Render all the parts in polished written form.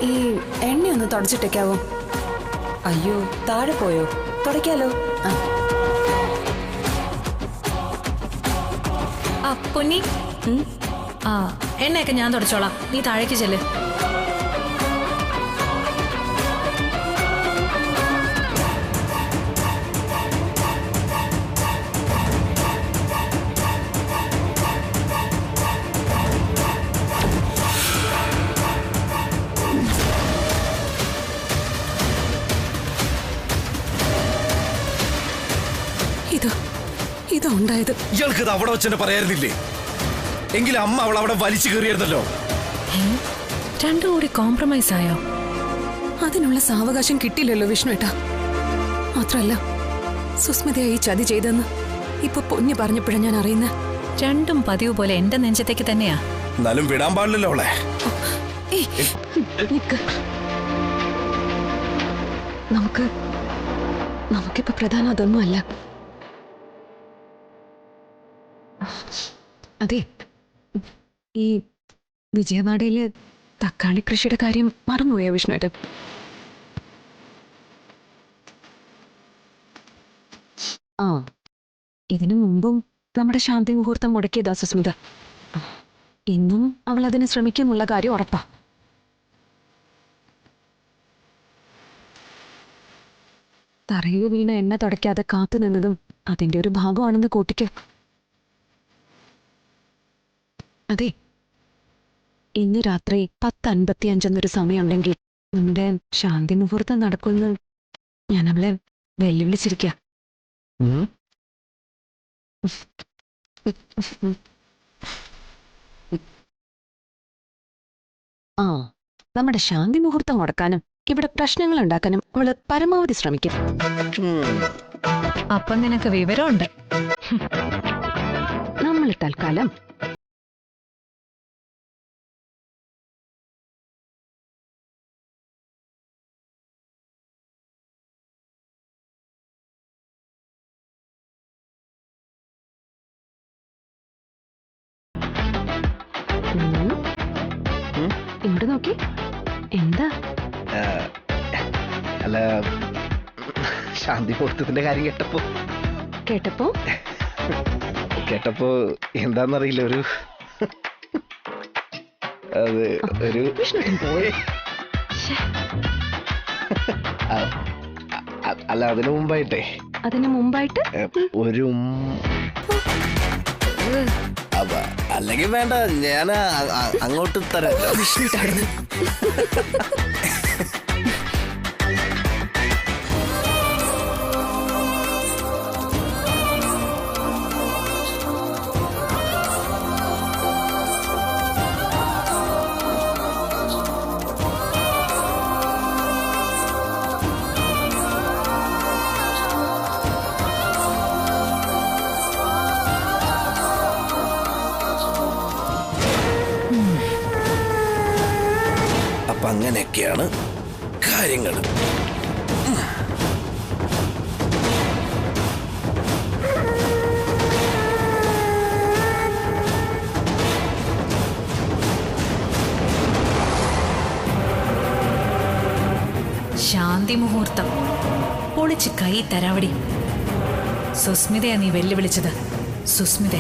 ഈ എണ്ണയൊന്ന് തുടച്ചിട്ടേക്കാവോ? അയ്യോ, താഴെ പോയോ? തുടയ്ക്കാലോ. പൊന്നി, എണ്ണയൊക്കെ ഞാൻ തുടച്ചോളാം, നീ താഴേക്ക് ചെല്ല്. ഇതാ ഉണ്ടായത്. ഇയാൾക്ക് ഇത് അവിടെ വെച്ചെന്നെ പറയായിരുന്നില്ലേ? എങ്കിലും അമ്മ അവൾ അവിടെ വലിച്ചു കയറിയായിരുന്നല്ലോ. രണ്ടും കൂടി കോംപ്രമൈസ് ആയോ? അതിനുള്ള സാവകാശം കിട്ടില്ലല്ലോ വിഷ്ണുവേട്ടാ. മാത്രല്ല സുസ്മിതയെ ഈ ചതി ചെയ്തെന്ന് ഇപ്പൊ പൊന്നു പറഞ്ഞപ്പോഴാ ഞാൻ അറിയുന്ന. രണ്ടും പതിവ് പോലെ എന്റെ നെഞ്ചത്തേക്ക് തന്നെയാ. എന്നാലും വിടാൻ പാടില്ലല്ലോ അവളെ. നമുക്കിപ്പോ പ്രധാനം അതൊന്നും അല്ല. അതെ, ഈ വിജയവാഡയില് തക്കാളി കൃഷിയുടെ കാര്യം മറന്നുപോയോ വിഷ്ണുവേട്ടൻ? ഇതിനു മുമ്പും നമ്മുടെ ശാന്തി മുഹൂർത്തം മുടക്കിയതാ സുസ്മിത. ഇന്നും അവൾ അതിന് ശ്രമിക്കുന്നുള്ള കാര്യം ഉറപ്പാ. തറയിൽ വീണ എണ്ണ തുടയ്ക്കാതെ കാത്തു നിന്നതും അതിന്റെ ഒരു ഭാഗമാണെന്ന് കൂട്ടിക്ക്. അതെ, ഇന്ന് രാത്രി 10:55 എന്നൊരു സമയമുണ്ടെങ്കിൽ നമ്മുടെ ശാന്തി മുഹൂർത്തം നടക്കുമെന്ന് ഞാൻ അവളെ വെല്ലുവിളിച്ചിരിക്ക. നമ്മുടെ ശാന്തി മുഹൂർത്തം മുടക്കാനും ഇവിടെ പ്രശ്നങ്ങൾ ഉണ്ടാക്കാനും അവള് പരമാവധി ശ്രമിക്കും. അപ്പം നിനക്ക് വിവരമുണ്ട്. നമ്മൾ തൽക്കാലം ഇവിടെ നോക്കി. എന്താ? അല്ല, ശാന്തി മുഹൂർത്തത്തിന്റെ കാര്യം കേട്ടപ്പോ എന്താന്നറിയില്ല, അല്ല, അതിനു മുമ്പായിട്ട് ഒരു അല്ലെങ്കിൽ വേണ്ട, ഞാൻ അങ്ങോട്ട് തരാം. അപ്പൊ അങ്ങനെയൊക്കെയാണ് കാര്യങ്ങൾ. ശാന്തി മുഹൂർത്തം പൊളിച്ച് കൈ തരാവടി. സുസ്മിതയാ നീ വെല്ലുവിളിച്ചത്. സുസ്മിത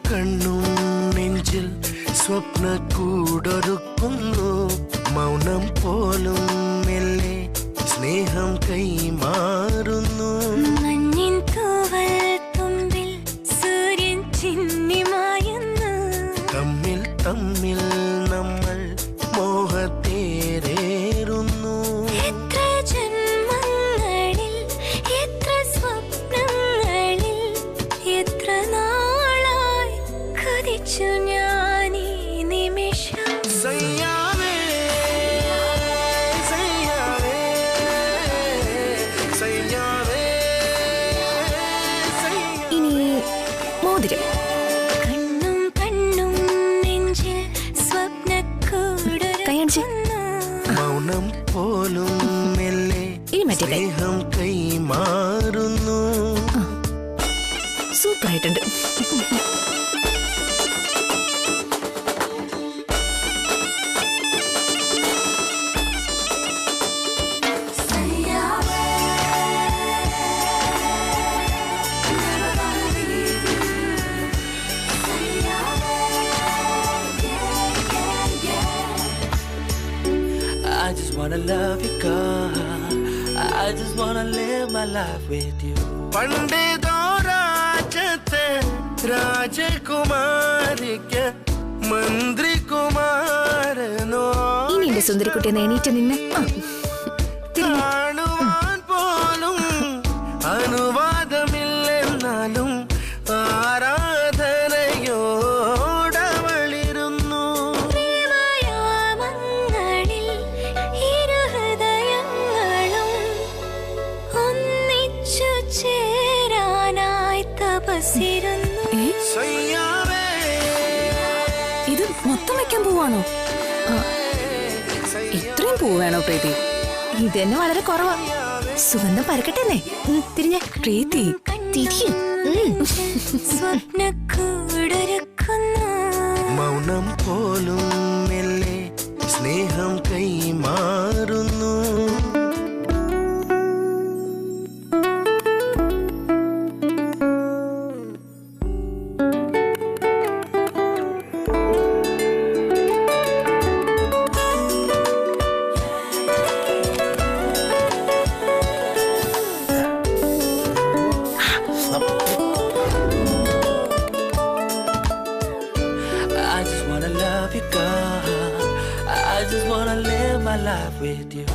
കണ്ണും നെഞ്ചിൽ സ്വപ്ന കൂടൊരുക്കുന്നു മൗനം പോലും മെല്ലെ സ്നേഹം കൈമാറുന്നു മഞ്ഞിൻ തൂവൽ തുമ്പിൽ സൂര്യൻ ചിന്നിമായുന്നു തമ്മിൽ തമ്മിൽ നമ്മൾ മോഹത്തേരേറുന്നു എത്ര ജന്മങ്ങളിൽ എത്ര സ്വപ്നങ്ങളിൽ എത്ര നാളായി കൊതിച്ചു ഞാൻ ഈ നിമിഷം സയ്യാവേ സയ്യാവേ സയ്യാവേ ഇനി മോതിരം. കണ്ണും കണ്ണും നെഞ്ചിൽ സ്വപ്നക്കൂടൊരുക്കുന്നു മൗനം പോലും മെല്ലെ ഇനി മറ്റേ കൈ. സ്നേഹം കൈമാറുന്നു സൂപ്പറായിട്ടുണ്ട്. I just wanna love you, girl. I just wanna live my life with you. പണ്ടേതോ രാജ്യത്തെ രാജകുമാരിക്ക് മന്ത്രികുമാരനോ ഇനി എന്റെ സുന്ദരിക്കുട്ടിയെ എണീറ്റ് നിന്ന് കാണുവാൻ പോലും അനുവാദമില്ലെന്നാലും ആരാധനയോടവളിരുന്നു പ്രേമയാമങ്ങളിൽ ഇരുഹൃദയങ്ങളും ഒന്നിച്ചു ചേരാനായി തപസ്സിരുന്നു സയ്യാവേ ഇത് മൊത്തം വെക്കാൻ പോവാണോ? ഇത്രയും പൂ വേണോ പ്രീതി? ഇതന്നെ വളരെ കുറവാ. സുഗന്ധം പരക്കട്ടെന്നേ. തിരിഞ്ഞ പ്രീതി തിരിയും. സ്വപ്നക്കൂടൊരുക്കുന്നു മൗനം പോലും മെല്ലെ സ്നേഹം കൈമാറുന്നു I just wanna love you, girl. I just wanna live my life with you.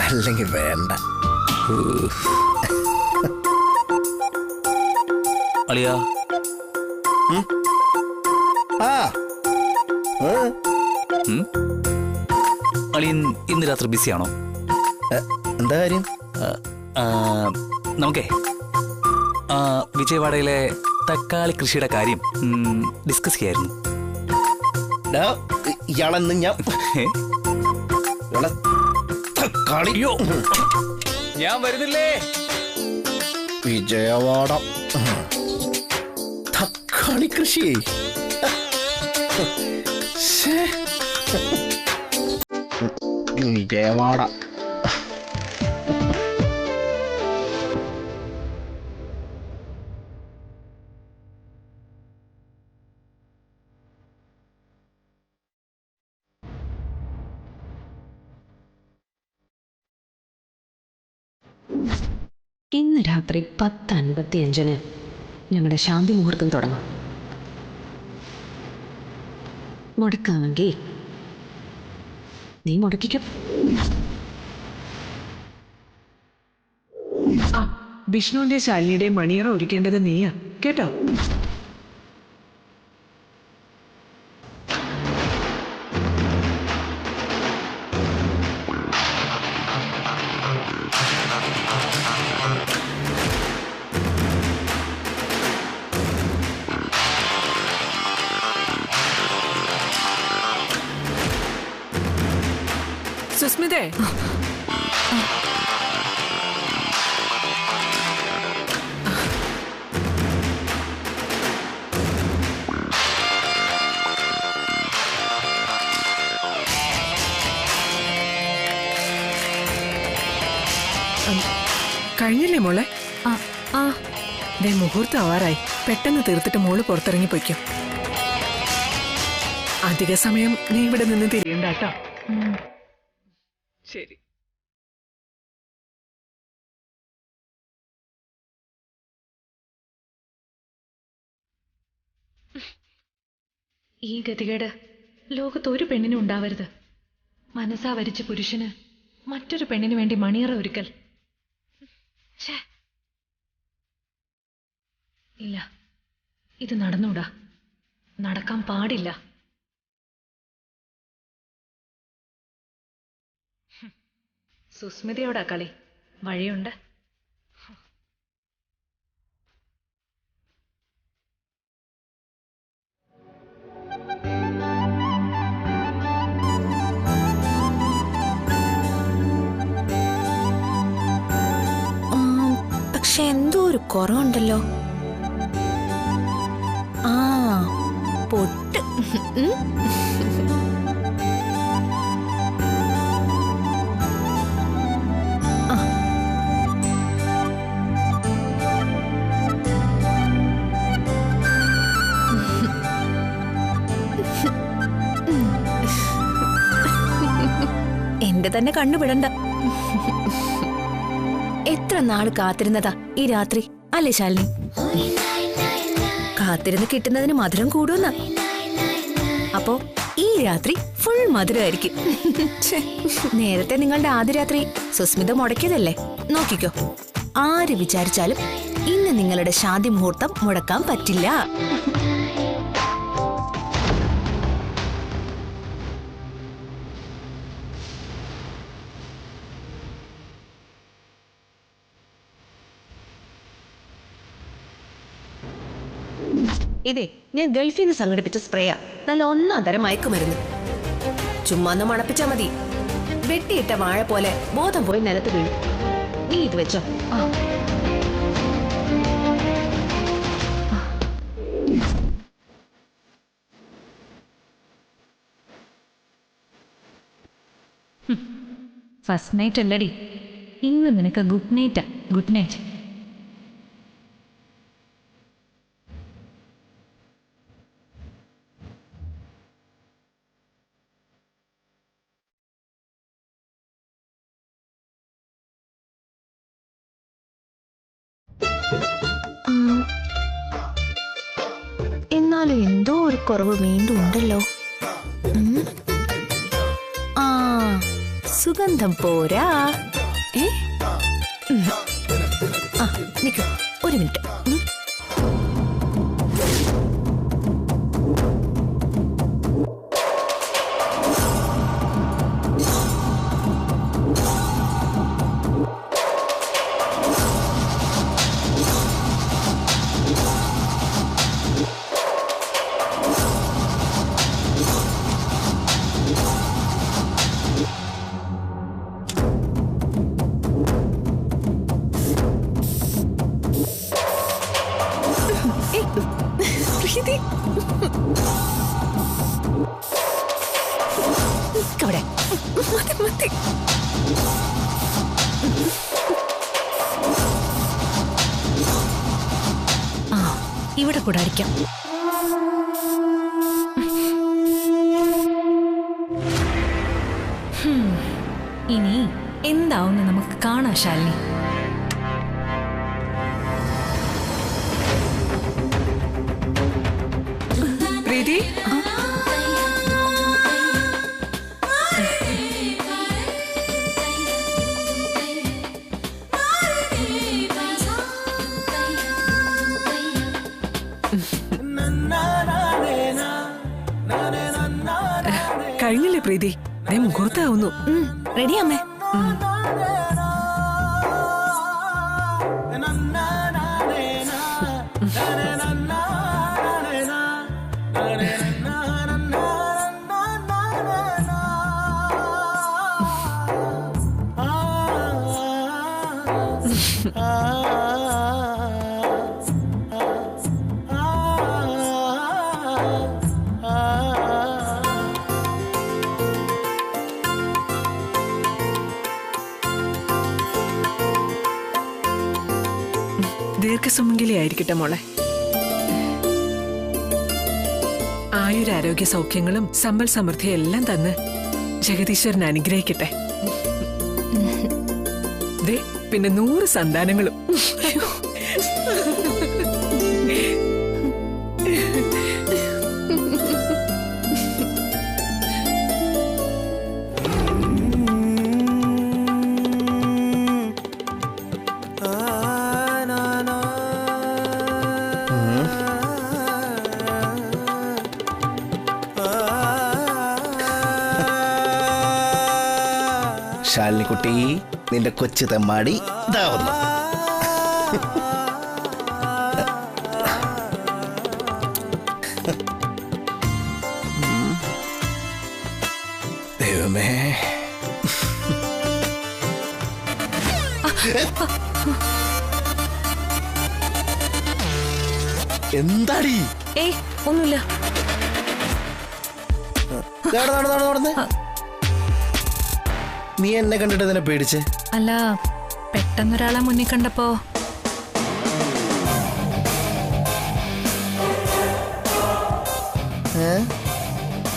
അല്ലെങ്കിൽ വേണ്ട. അളിയാ ആ അളിയൻ ഇന്ന് രാത്രി ബിസിയാണോ? എന്താ കാര്യം? നമുക്കേ വിജയവാഡയിലെ തക്കാളി കൃഷിയുടെ കാര്യം ഡിസ്കസ് ചെയ്യായിരുന്നു. ഇയാളെന്ന് ഞാൻ ഇയാളെ തക്കാളിയോ ഞാൻ വരുന്നില്ലേ? വിജയവാഡ തക്കാളി കൃഷി വിജയവാഡ ഇന്ന് രാത്രി 10:55 ഞങ്ങളുടെ ശാന്തി മുഹൂർത്തം തുടങ്ങും. മുടക്കാമെങ്കിൽ നീ മുടക്കിക്കോ. വിഷ്ണുവിന്റെ ശാലിനിയുടെ മണിയറ ഒരുക്കേണ്ടത് നീയാ കേട്ടോ. സുസ്മിതേ, കഴിഞ്ഞില്ലേ മോളെ? ആ ആ ദേ മുഹൂർത്തം ആവാറായി. പെട്ടെന്ന് തീർത്തിട്ട് മോള് പുറത്തിറങ്ങി പൊയ്ക്കോ. അധിക സമയം നീ ഇവിടെ നിന്ന് തിരിയണ്ട കേട്ടോ. ശരി. ഈ ഗതികേട് ലോകത്ത് ഒരു പെണ്ണിനും ഉണ്ടാവരുത്. മനസ്സാ വരിച്ച പുരുഷന് മറ്റൊരു പെണ്ണിന് വേണ്ടി മണിയറ ഒരുക്കൽ. ഛേ, ഇല്ല, ഇത് നടന്നൂടാ, നടക്കാൻ പാടില്ല. സുസ്മിതയോടാ കളി, വഴിയുണ്ട്. പക്ഷെ എന്തോ ഒരു കുറവുണ്ടല്ലോ. ആ പൊട്ട്. എന്റെ തന്നെ കണ്ണുപിടണ്ട. എത്ര നാള് കാത്തിരുന്നതാ ഈ രാത്രി, അല്ലേ ശാലിനി? കാത്തിരുന്ന് കിട്ടുന്നതിന് മധുരം കൂടുന്ന. അപ്പോ ഈ രാത്രി ഫുൾ മധുരമായിരിക്കും. നേരത്തെ നിങ്ങളുടെ ആദ്യ രാത്രി സുസ്മിത മുടക്കിയതല്ലേ? നോക്കിക്കോ, ആര് വിചാരിച്ചാലും ഇന്ന് നിങ്ങളുടെ ശാന്തി മുഹൂർത്തം മുടക്കാൻ പറ്റില്ല. ഇതേ ഞാൻ ഗൾഫിൽ നിന്ന് സംഘടിപ്പിച്ച സ്പ്രേയാ. നല്ല ഒന്നാം തരം മയക്കുമരുന്ന്. ചുമ്മാന്ന് മണപ്പിച്ചാ മതി. വെട്ടിയിട്ട വാഴ പോലെ ബോധം പോയി നിലത്ത് വീഴും. നീ ഇത് വെച്ചോ. ഫസ്റ്റ് നൈറ്റ് അല്ലടി, ഇന്ന് നിനക്ക് ഗുഡ് നൈറ്റാ. Good night. എന്നാലും എന്തോ ഒരു കുറവ് വീണ്ടും ഉണ്ടല്ലോ. ആ സുഗന്ധം പോരാ. നിക്ക് ഒരു മിനിറ്റ്. ഇവിടെ കൂടെ അടിക്കാം. ഇനി എന്താവുന്ന് നമുക്ക് കാണാം ശാലിനി. പ്രീതി, കഴിഞ്ഞില്ലേ പ്രീതി? മുഹൂർത്താവുന്നു. റെഡി അമ്മേ. ദീർഘസുമംഗലി ആയിരിക്കട്ടെ മോളെ. ആയുരാരോഗ്യ സൗഖ്യങ്ങളും സമ്പൽ സമൃദ്ധിയും എല്ലാം തന്ന് ജഗദീശ്വരൻ അനുഗ്രഹിക്കട്ടെ. ദേ പിന്നെ 100 സന്താനങ്ങളും. ശാലിനിക്കുട്ടി, നിന്റെ കൊച്ചു തെമ്മാടി ഇതാവുന്നു. ദൈവമേ, എന്താടി? ഏയ് ഒന്നുമില്ല. നടന്നേ. നീ എന്നെ കണ്ടിട്ട് ഇതിനെ പേടിച്ച്? അല്ല, പെട്ടെന്നൊരാളെ മുന്നിൽ കണ്ടപ്പോ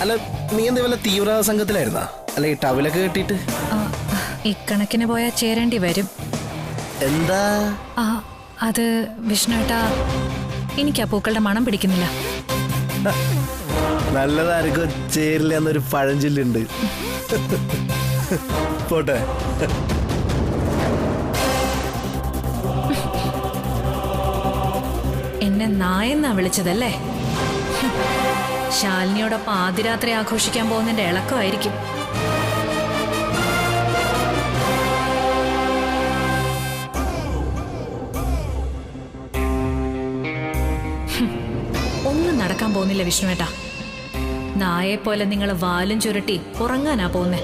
അല്ല, നീ എന്താ വല്ല തീവ്ര സംഘത്തിലായിരുന്നാ? അല്ല, ഈ ടവലൊക്കെ കെട്ടിയിട്ട് ഇക്കണക്കിന് പോയാൽ ചേരേണ്ടി വരും. എന്താ? അത് വിഷ്ണുട്ടാ, എനിക്ക് ആ പൂക്കളുടെ മണം പിടിക്കുന്നില്ല. നല്ലതാർക്കും ചേരില്ല എന്നൊരു പഴഞ്ചൊല്ലുണ്ട്. പോട്ടെ. എന്നെ നായെന്നാ വിളിച്ചതല്ലേ? ശാലിനിയോടൊപ്പം ആദ്യരാത്രി ആഘോഷിക്കാൻ പോകുന്നതിന്റെ ഇളക്കമായിരിക്കും. ഒന്നും നടക്കാൻ പോകുന്നില്ല വിഷ്ണുവേട്ടാ. നായെപ്പോലെ നിങ്ങൾ വാലും ചുരുട്ടി ഉറങ്ങാനാ പോകുന്നേ.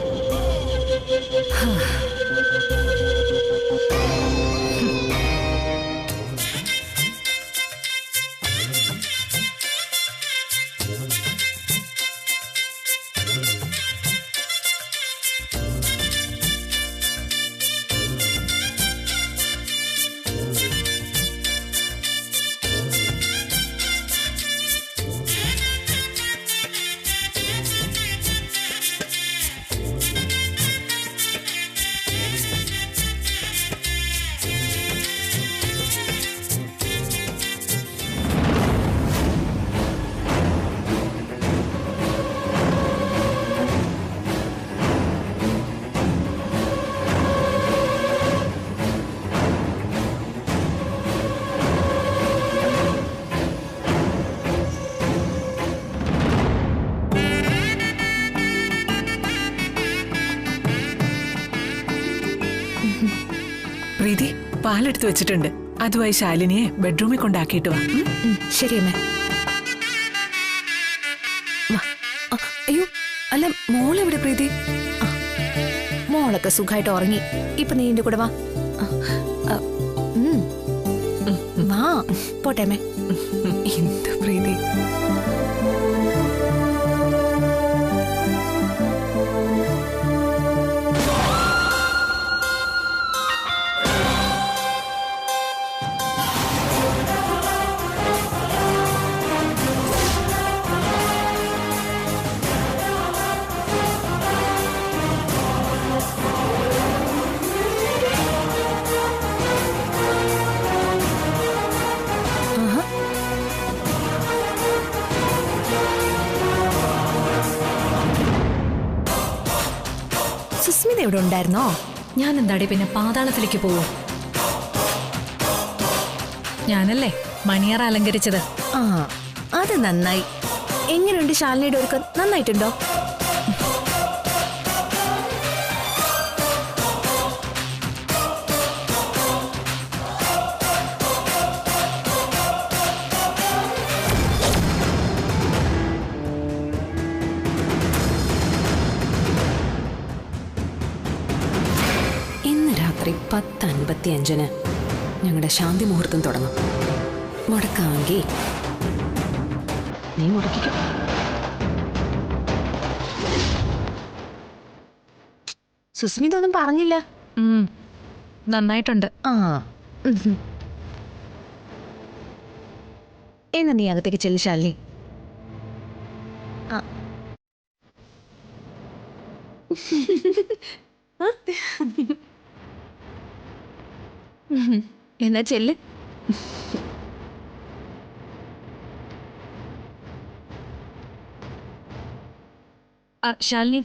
പ്രീതി, പാലെടുത്ത് വെച്ചിട്ടുണ്ട്. അതുമായി ശാലിനിയെ ബെഡ്റൂമിൽ കൊണ്ടാക്കിയിട്ട് വാ. ശരി അമ്മേ. അയ്യോ, അല്ല മോളെവിടെ പ്രീതി? മോളൊക്കെ സുഖമായിട്ട് ഉറങ്ങി. ഇപ്പൊ നീ എന്റെ കൂടെ വാ. വാ, പോട്ടെ അമ്മേ. എന്ത് പ്രീതി? സുസ്മിത ഇവിടെ ഉണ്ടായിരുന്നോ? ഞാൻ എന്താടി പിന്നെ പാതാളത്തിലേക്ക് പോവും? ഞാനല്ലേ മണിയറ അലങ്കരിച്ചത്. ആ, അത് നന്നായി. എങ്ങനെയുണ്ട് ശാലിനിയുടെ ഒരുക്കം? നന്നായിട്ടുണ്ടോ? ഇന്ന് രാത്രി 10:55 ഞങ്ങളുടെ ശാന്തി മുഹൂർത്തം തുടങ്ങും. മുടക്കാമെങ്കിൽ നീ മുടക്കിക്കോ. സുസ്മിത ഒന്നും പറഞ്ഞില്ല. നന്നായിട്ടുണ്ട്. ആ, എന്നാ നീ അകത്തേക്ക് ചെല്ലു ശാലിനി. ആ. എന്നാ ചെല്ല്. ശാലിനി